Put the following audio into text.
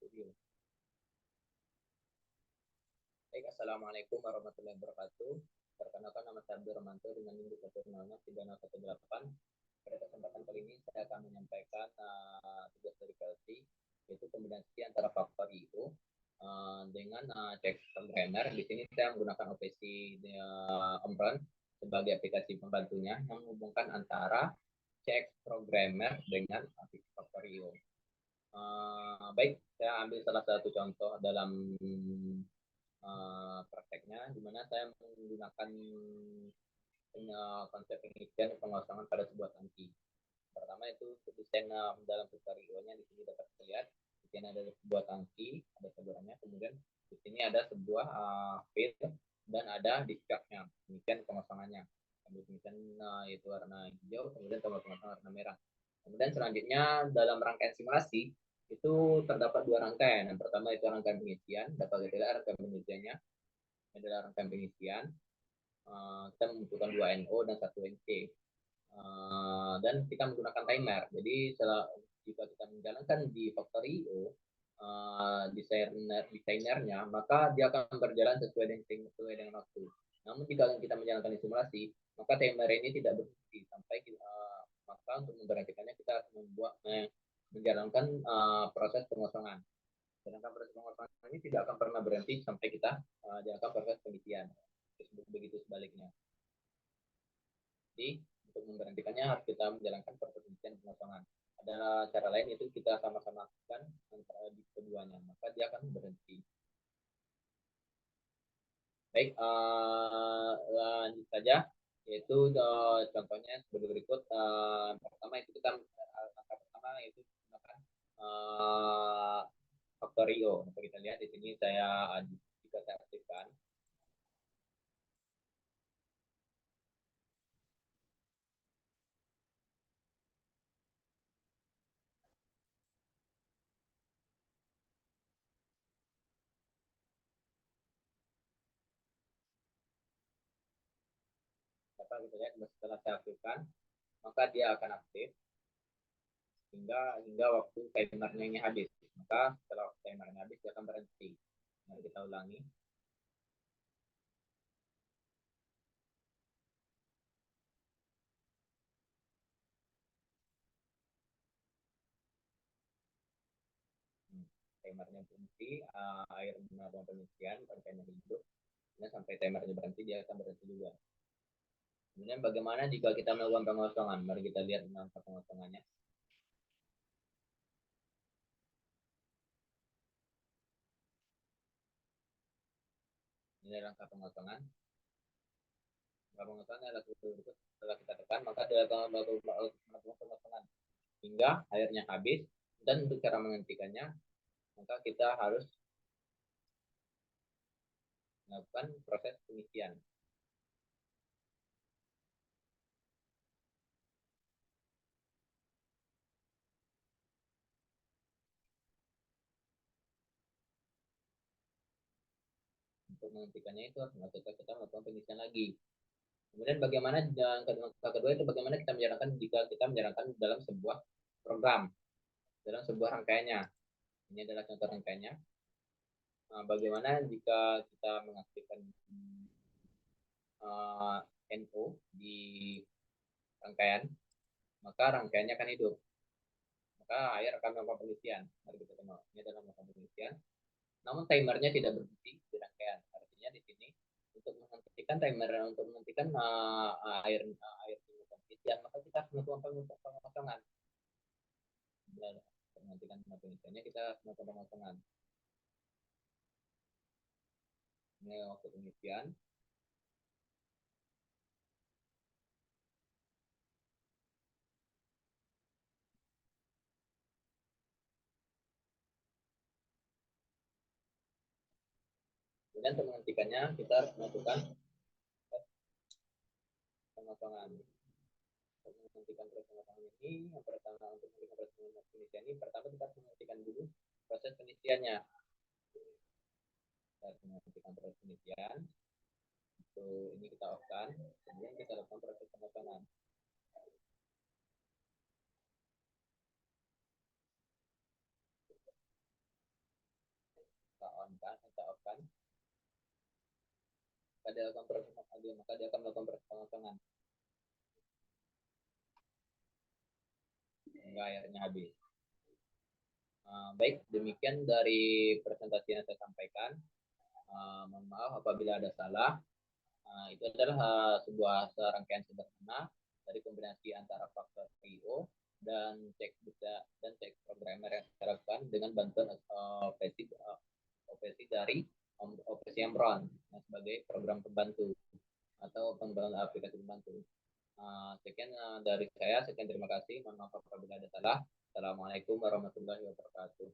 Baik, Assalamualaikum warahmatullahi wabarakatuh. Perkenalkan, nama saya Abdul Romanto dengan indikator 003018. Pada kesempatan kali ini saya akan menyampaikan tugas dari PLC, yaitu kombinasi antara faktor IO dengan check programmer. Di sini saya menggunakan OPC Omron sebagai aplikasi pembantunya yang menghubungkan antara check programmer dengan aplikasi faktor IO. Baik, saya ambil salah satu contoh dalam prakteknya, di mana saya menggunakan konsep pengisian pengosongan pada sebuah tangki. Pertama itu desain dalam tutorialnya di sini dapat terlihat. Di sini ada sebuah tangki, ada salurannya, kemudian di sini ada sebuah fill dan ada discharge-nya. Demikian pengosongannya. Kemudian itu warna hijau, kemudian tombol pengosongan warna merah. Kemudian selanjutnya dalam rangkaian simulasi itu terdapat dua rangkaian. Yang pertama itu rangkaian pengisian, dapat dilihat rangkaian pengisiannya adalah rangkaian pengisian. Kita membutuhkan 2 NO dan 1 NC. Dan kita menggunakan timer. Jadi jika kita menjalankan di factory IO desainernya, maka dia akan berjalan sesuai dengan waktu. Namun jika kita menjalankan di simulasi, maka timer ini tidak berhenti sampai maka untuk memberhentikannya kita menjalankan proses pengosongan. Sedangkan proses pengosongan ini tidak akan pernah berhenti sampai kita jalankan proses pengisian. Begitu sebaliknya. Jadi untuk memberhentikannya harus kita menjalankan proses pengisian pengosongan. Ada cara lain, yaitu kita sama-sama lakukan antara di keduanya, maka dia akan berhenti. Baik, lanjut saja, yaitu contohnya sebagai berikut. Pertama itu kita langkah pertama yaitu menggunakan Factorio. Kita lihat di sini jika saya aktifkan. Kita lihat setelah saya aktifkan, maka dia akan aktif hingga waktu timernya ini habis. Maka setelah timernya habis dia akan berhenti. Mari kita ulangi. Timernya berhenti, air melakukan pengisian rangkaiannya hidup, sampai timernya berhenti dia akan berhenti juga. Kemudian bagaimana jika kita melakukan pengosongan? Mari kita lihat langkah pengosongannya. Ini langkah pengosongan. Langkah pengosongan adalah setelah kita tekan, maka dia akan melakukan pengosongan hingga airnya habis. Dan untuk cara menghentikannya, maka kita harus melakukan proses pengisian. Untuk menghentikannya itu kita melakukan pengisian lagi. Kemudian bagaimana kedua itu bagaimana kita menjalankan jika kita menjalankan dalam sebuah program, dalam sebuah rangkaiannya. Ini adalah contoh rangkaiannya. Bagaimana jika kita mengaktifkan NO di rangkaian, maka rangkaiannya akan hidup. Maka air akan melakukan pengisian. Mari kita tengok. Ini adalah melakukan pengisian. Namun timernya tidak berhenti di rangkaian. Artinya di sini untuk menghentikan timer, untuk menghentikan air pengisian, maka kita harus melakukan pengosongan. Menghentikan pengisiannya kita harus melakukan pengosongan. Ini waktu pengisian. Kemudian untuk menghentikannya kita harus melakukan pengosongan. Untuk menghentikan proses pengosongan ini, yang pertama untuk menghentikan proses pengisian ini, pertama kita harus menghentikan dulu proses pengisiannya. Kita harus menghentikan proses pengisian. Ini kita off-kan, kemudian kita lakukan proses pengosongan. kita off kan, maka dia akan melakukan pengosongan hingga airnya habis. Baik, demikian dari presentasi yang saya sampaikan. Mohon maaf apabila ada salah. Itu adalah sebuah serangkaian sederhana dari kombinasi antara faktor TIO dan cek programmer yang kita lakukan dengan bantuan OPC dari OPC Embron sebagai program pembantu atau pembantu aplikasi pembantu. Sekian dari saya. Sekian, terima kasih. Mohon maaf apabila ada salah. Assalamualaikum warahmatullahi wabarakatuh.